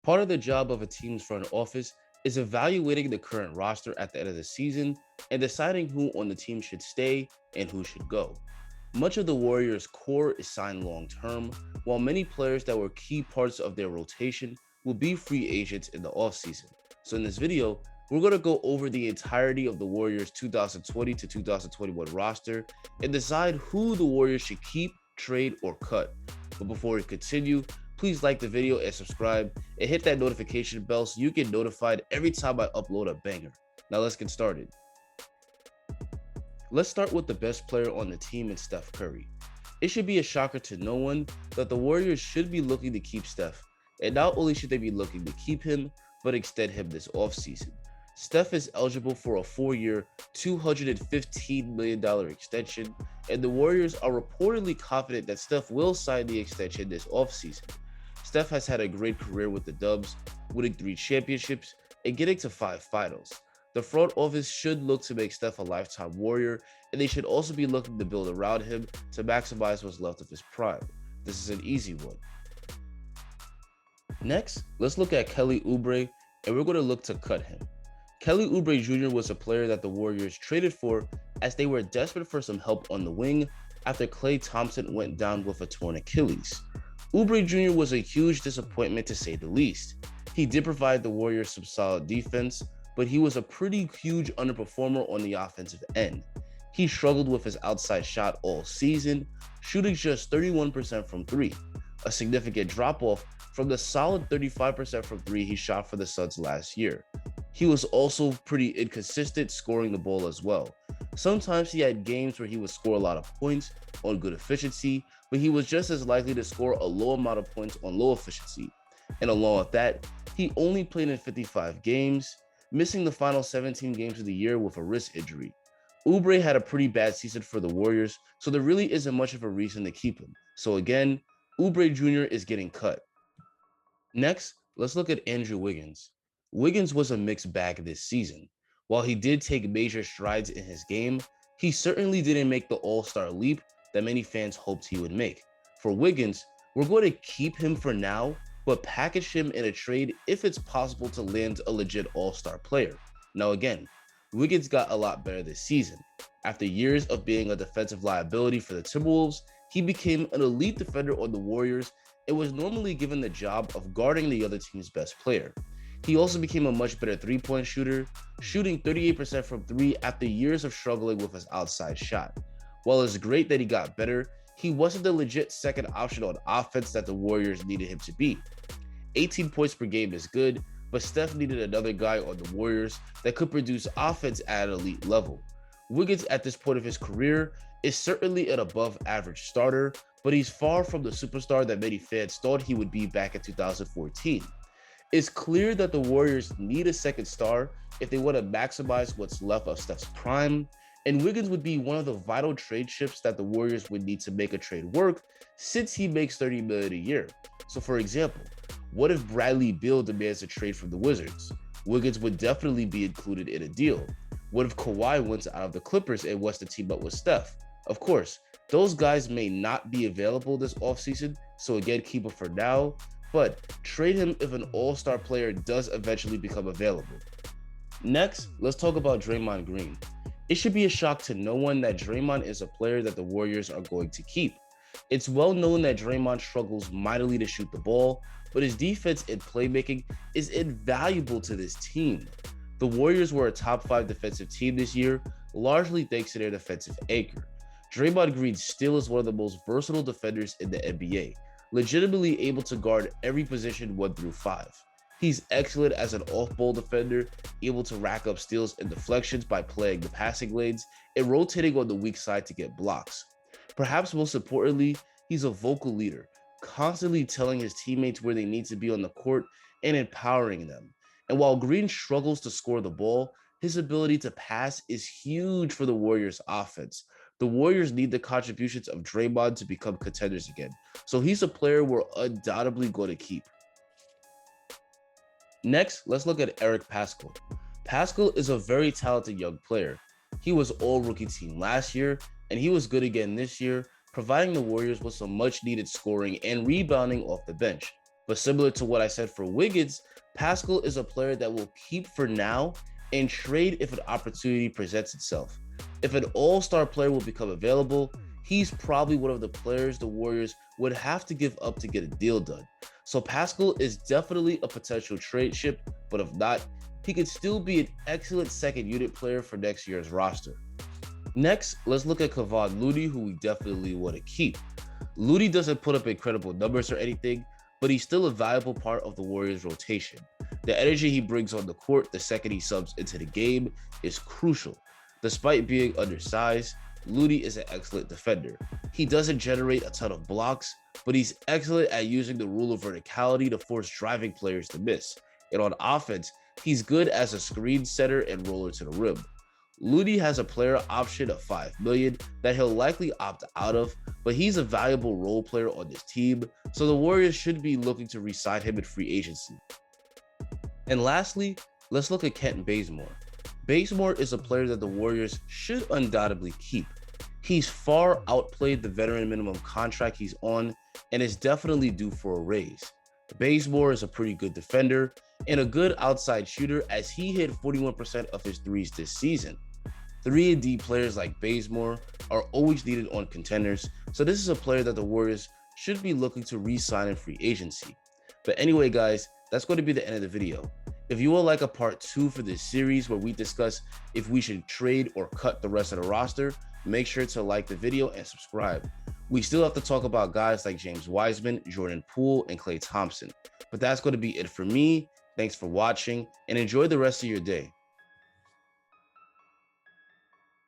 Part of the job of a team's front office is evaluating the current roster at the end of the season and deciding who on the team should stay and who should go. Much of the Warriors' core is signed long term, while many players that were key parts of their rotation will be free agents in the offseason. So, in this video, we're going to go over the entirety of the Warriors' 2020 to 2021 roster and decide who the Warriors should keep, trade, or cut. But before we continue, please like the video and subscribe and hit that notification bell so you get notified every time I upload a banger. Now let's get started. Let's start with the best player on the team in Steph Curry. It should be a shocker to no one that the Warriors should be looking to keep Steph, and not only should they be looking to keep him, but extend him this offseason. Steph is eligible for a 4-year, $215 million extension, and the Warriors are reportedly confident that Steph will sign the extension this offseason. Steph has had a great career with the Dubs, winning 3 championships and getting to 5 finals. The front office should look to make Steph a lifetime Warrior, and they should also be looking to build around him to maximize what's left of his prime. This is an easy one. Next, let's look at Kelly Oubre, and we're going to look to cut him. Kelly Oubre Jr. was a player that the Warriors traded for as they were desperate for some help on the wing after Klay Thompson went down with a torn Achilles. Oubre Jr. was a huge disappointment to say the least. He did provide the Warriors some solid defense, but he was a pretty huge underperformer on the offensive end. He struggled with his outside shot all season, shooting just 31% from 3, a significant drop-off from the solid 35% from 3 he shot for the Suns last year. He was also pretty inconsistent scoring the ball as well. Sometimes he had games where he would score a lot of points on good efficiency, but he was just as likely to score a low amount of points on low efficiency. And along with that, he only played in 55 games, missing the final 17 games of the year with a wrist injury. Oubre had a pretty bad season for the Warriors, so there really isn't much of a reason to keep him. So again, Oubre Jr. is getting cut. Next, let's look at Andrew Wiggins. Wiggins was a mixed bag this season. While he did take major strides in his game, he certainly didn't make the all-star leap that many fans hoped he would make. For Wiggins, we're going to keep him for now, but package him in a trade if it's possible to land a legit all-star player. Now again, Wiggins got a lot better this season. After years of being a defensive liability for the Timberwolves, he became an elite defender on the Warriors and was normally given the job of guarding the other team's best player. He also became a much better three-point shooter, shooting 38% from 3 after years of struggling with his outside shot. While it's great that he got better, he wasn't the legit second option on offense that the Warriors needed him to be. 18 points per game is good, but Steph needed another guy on the Warriors that could produce offense at an elite level. Wiggins at this point of his career is certainly an above-average starter, but he's far from the superstar that many fans thought he would be back in 2014. It's clear that the Warriors need a second star if they want to maximize what's left of Steph's prime, and Wiggins would be one of the vital trade chips that the Warriors would need to make a trade work since he makes $30 million a year. So for example, what if Bradley Beal demands a trade from the Wizards? Wiggins would definitely be included in a deal. What if Kawhi wants out of the Clippers and wants to team up with Steph? Of course, those guys may not be available this offseason, so again, keep him for now, but trade him if an all-star player does eventually become available. Next, let's talk about Draymond Green. It should be a shock to no one that Draymond is a player that the Warriors are going to keep. It's well known that Draymond struggles mightily to shoot the ball, but his defense and playmaking is invaluable to this team. The Warriors were a top 5 defensive team this year, largely thanks to their defensive anchor. Draymond Green still is one of the most versatile defenders in the NBA, legitimately able to guard every position 1 through 5. He's excellent as an off-ball defender, able to rack up steals and deflections by playing the passing lanes and rotating on the weak side to get blocks. Perhaps most importantly, he's a vocal leader, constantly telling his teammates where they need to be on the court and empowering them. And while Green struggles to score the ball, his ability to pass is huge for the Warriors' offense. The Warriors need the contributions of Draymond to become contenders again, so he's a player we're undoubtedly going to keep. Next, let's look at Eric Pascal. Pascal is a very talented young player. He was all-rookie team last year, and he was good again this year, providing the Warriors with some much-needed scoring and rebounding off the bench. But similar to what I said for Wiggins, Pascal is a player that will keep for now and trade if an opportunity presents itself. If an all-star player will become available, he's probably one of the players the Warriors would have to give up to get a deal done. So Pascal is definitely a potential trade chip, but if not, he could still be an excellent second unit player for next year's roster. Next, let's look at Kevon Looney, who we definitely want to keep. Looney doesn't put up incredible numbers or anything, but he's still a valuable part of the Warriors' rotation. The energy he brings on the court the second he subs into the game is crucial. Despite being undersized, Looney is an excellent defender. He doesn't generate a ton of blocks, but he's excellent at using the rule of verticality to force driving players to miss. And on offense, he's good as a screen setter and roller to the rim. Looney has a player option of $5 million that he'll likely opt out of, but he's a valuable role player on this team, so the Warriors should be looking to re-sign him in free agency. And lastly, let's look at Kent Bazemore. Bazemore is a player that the Warriors should undoubtedly keep. He's far outplayed the veteran minimum contract he's on and is definitely due for a raise. Bazemore is a pretty good defender and a good outside shooter as he hit 41% of his threes this season. 3-and-D players like Bazemore are always needed on contenders, so this is a player that the Warriors should be looking to re-sign in free agency. But anyway, guys, that's going to be the end of the video. If you would like a part 2 for this series where we discuss if we should trade or cut the rest of the roster, make sure to like the video and subscribe. We still have to talk about guys like James Wiseman, Jordan Poole, and Klay Thompson. But that's going to be it for me. Thanks for watching and enjoy the rest of your day.